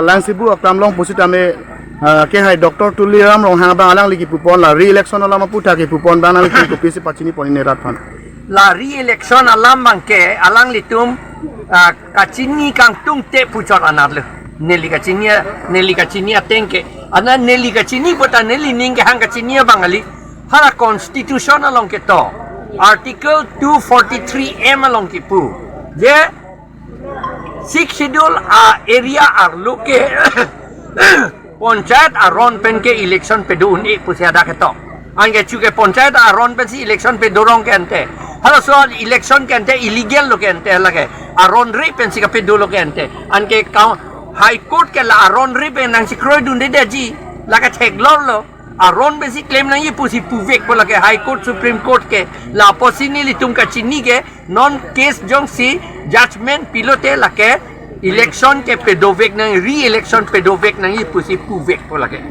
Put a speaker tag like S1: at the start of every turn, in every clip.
S1: lang Cebu akram long positame ke hai Dr. Tuliram rong hang bang alang ligi pupon la re-election ala maputa ke pupon bang alang ko pisi pachini ponine rathan
S2: la re-election alam bangke alang litum kacini kang tung te puchor anarle neli kacini atengke ana neli kacini bota neli ningke hang kacini bangali hara constitution along ke to article 243M along ke pu je 6 schedule area arloke panchayat आरोन पेन के election पे दो उन्हीं पुसियादा के तो आंगे चुके पंचायत आरोन पेन सी इलेक्शन पे दो रोंग के अंते हर सो इलेक्शन के अंते इलीगल लोग के अंते लगे आरोन री पेन सी का पे दो लोग के अंते आंगे काउ हाई कोर्ट के ला आरोन री पे नंग सी क्रोई ढूंढे दे जी लगे ठेक लो आरोन पे सी क्लेम नहीं पुसी पुवेक को लगे हाई कोर्ट सुप्रीम कोर्ट के ला पोसिनी ली तुम का चिन्नी के नॉन केस जोंग सी जजमेंट पिलोते लगे इलेक्शन के पेडोवेक नहीं री-इलेक्शन पेडोवेक नहीं पुसी पुवेक को लगे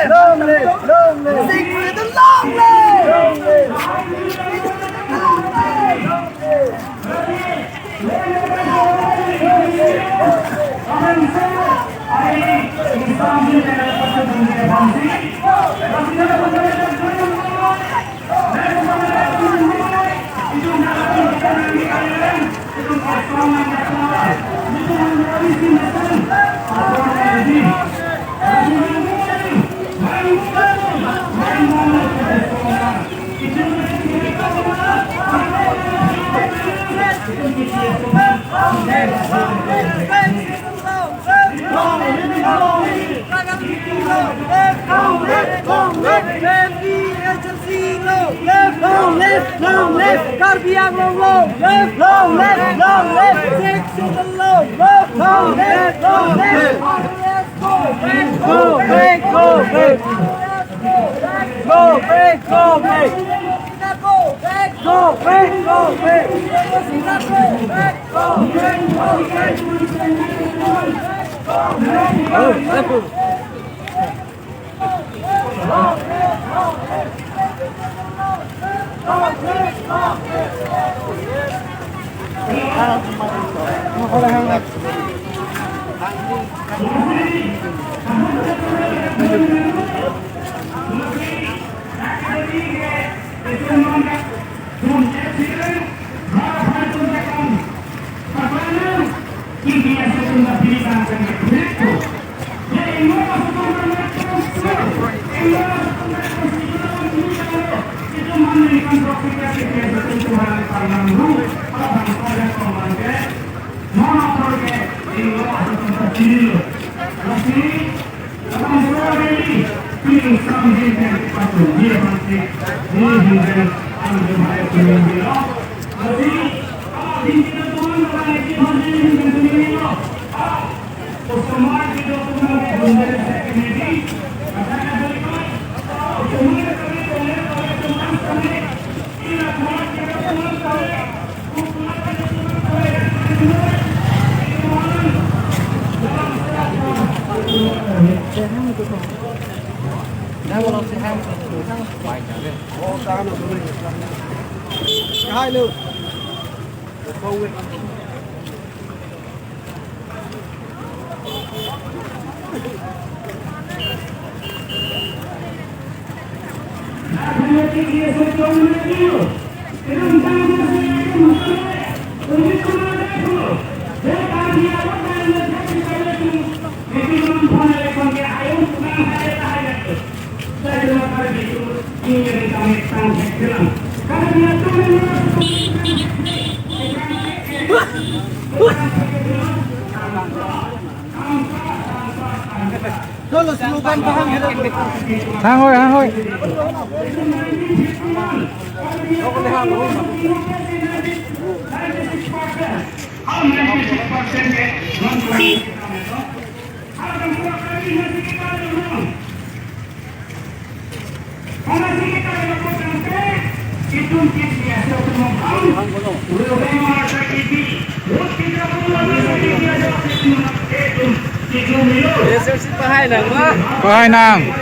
S3: Long live! Long live! long left, Carbiang long left, long left, six to the long left, long left, long left, go back, go back, go back, go back, go back, go back, go back, go back, go back. Hai luôn.
S4: Hang thôi. Có hai nàng.